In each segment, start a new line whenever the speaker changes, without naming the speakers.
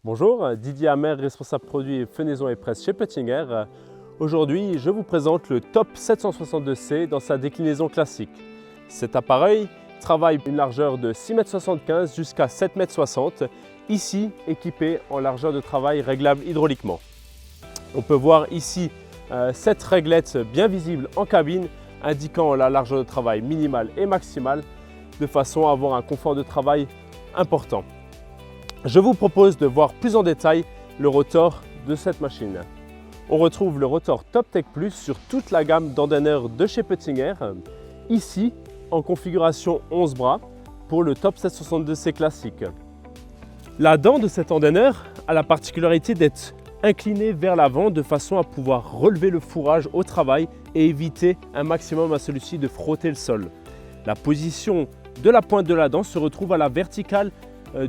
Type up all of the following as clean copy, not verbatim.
Bonjour, Didier Amer, responsable produit fenaison et presse chez Pöttinger. Aujourd'hui, je vous présente le Top 762C dans sa déclinaison classique. Cet appareil travaille une largeur de 6,75 m jusqu'à 7,60 m, ici équipé en largeur de travail réglable hydrauliquement. On peut voir ici 7 réglettes bien visibles en cabine indiquant la largeur de travail minimale et maximale de façon à avoir un confort de travail important. Je vous propose de voir plus en détail le rotor de cette machine. On retrouve le rotor TopTech Plus sur toute la gamme d'endaineurs de chez Pöttinger, ici en configuration 11 bras pour le Top 762C classique. La dent de cet endaineur a la particularité d'être inclinée vers l'avant de façon à pouvoir relever le fourrage au travail et éviter un maximum à celui-ci de frotter le sol. La position de la pointe de la dent se retrouve à la verticale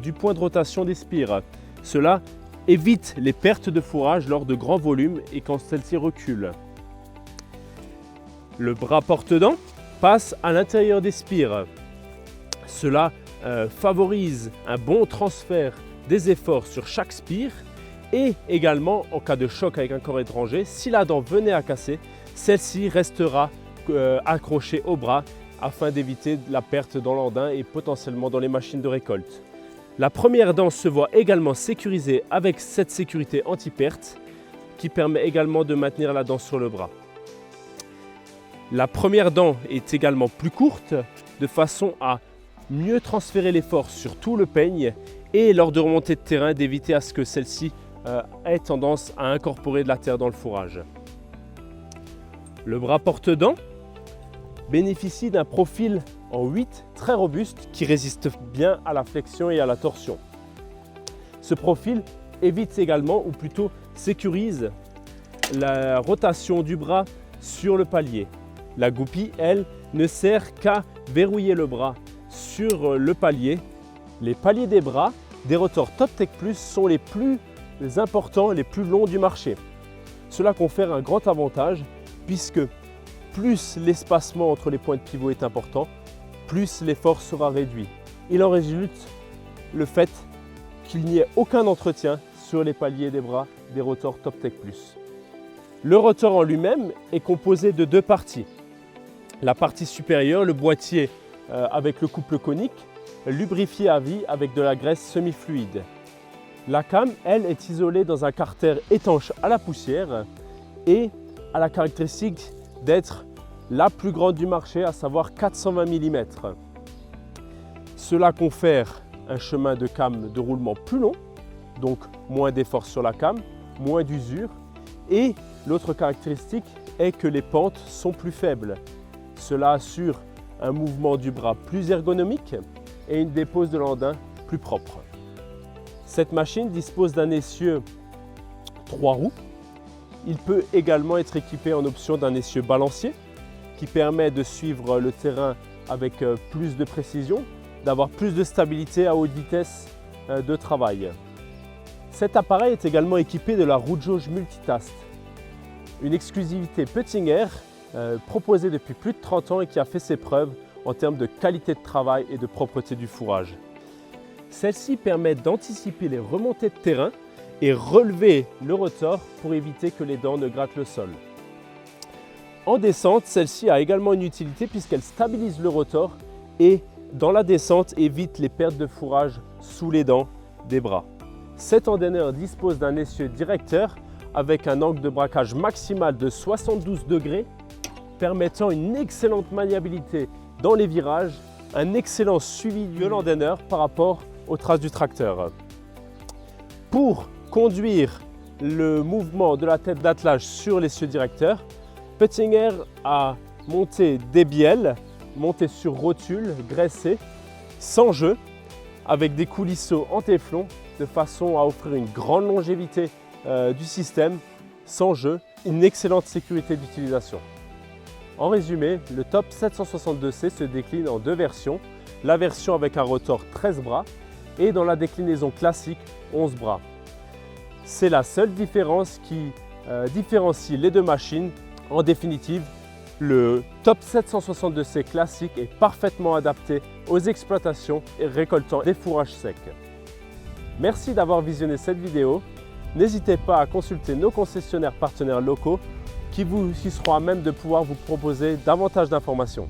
du point de rotation des spires. Cela évite les pertes de fourrage lors de grands volumes et quand celle-ci recule. Le bras porte-dents passe à l'intérieur des spires. Cela favorise un bon transfert des efforts sur chaque spire et également en cas de choc avec un corps étranger, si la dent venait à casser, celle-ci restera accrochée au bras afin d'éviter la perte dans l'andain et potentiellement dans les machines de récolte. La première dent se voit également sécurisée avec cette sécurité anti-perte qui permet également de maintenir la dent sur le bras. La première dent est également plus courte de façon à mieux transférer les forces sur tout le peigne et lors de remontée de terrain d'éviter à ce que celle-ci ait tendance à incorporer de la terre dans le fourrage. Le bras porte-dents bénéficie d'un profil en 8 très robuste qui résiste bien à la flexion et à la torsion. Ce profil évite également, ou plutôt sécurise, la rotation du bras sur le palier. La goupille, elle, ne sert qu'à verrouiller le bras sur le palier. Les paliers des bras des rotors TopTech Plus sont les plus importants, les plus longs du marché. Cela confère un grand avantage puisque plus l'espacement entre les points de pivot est important, plus l'effort sera réduit. Il en résulte le fait qu'il n'y ait aucun entretien sur les paliers des bras des rotors TopTech Plus. Le rotor en lui-même est composé de deux parties. La partie supérieure, le boîtier avec le couple conique, lubrifié à vie avec de la graisse semi-fluide. La came, elle, est isolée dans un carter étanche à la poussière et a la caractéristique d'être la plus grande du marché, à savoir 420 mm. Cela confère un chemin de came de roulement plus long, donc moins d'effort sur la came, moins d'usure. Et l'autre caractéristique est que les pentes sont plus faibles. Cela assure un mouvement du bras plus ergonomique et une dépose de l'andain plus propre. Cette machine dispose d'un essieu 3 roues. Il peut également être équipé en option d'un essieu balancier qui permet de suivre le terrain avec plus de précision, d'avoir plus de stabilité à haute vitesse de travail. Cet appareil est également équipé de la roue de jauge multitask, une exclusivité Pöttinger proposée depuis plus de 30 ans et qui a fait ses preuves en termes de qualité de travail et de propreté du fourrage. Celle-ci permet d'anticiper les remontées de terrain et relever le rotor pour éviter que les dents ne grattent le sol. En descente, celle-ci a également une utilité puisqu'elle stabilise le rotor et dans la descente évite les pertes de fourrage sous les dents des bras. Cet endaineur dispose d'un essieu directeur avec un angle de braquage maximal de 72 degrés permettant une excellente maniabilité dans les virages, un excellent suivi de l'endaineur par rapport aux traces du tracteur. Pour conduire le mouvement de la tête d'attelage sur l'essieu directeur, Pöttinger a monté des bielles montées sur rotule graissées, sans jeu, avec des coulisseaux en téflon de façon à offrir une grande longévité du système, sans jeu, une excellente sécurité d'utilisation. En résumé, le Top 762C se décline en deux versions, la version avec un rotor 13 bras et dans la déclinaison classique 11 bras. C'est la seule différence qui différencie les deux machines. En définitive, le Top 762C classique est parfaitement adapté aux exploitations et récoltant des fourrages secs. Merci d'avoir visionné cette vidéo. N'hésitez pas à consulter nos concessionnaires partenaires locaux qui seront à même de pouvoir vous proposer davantage d'informations.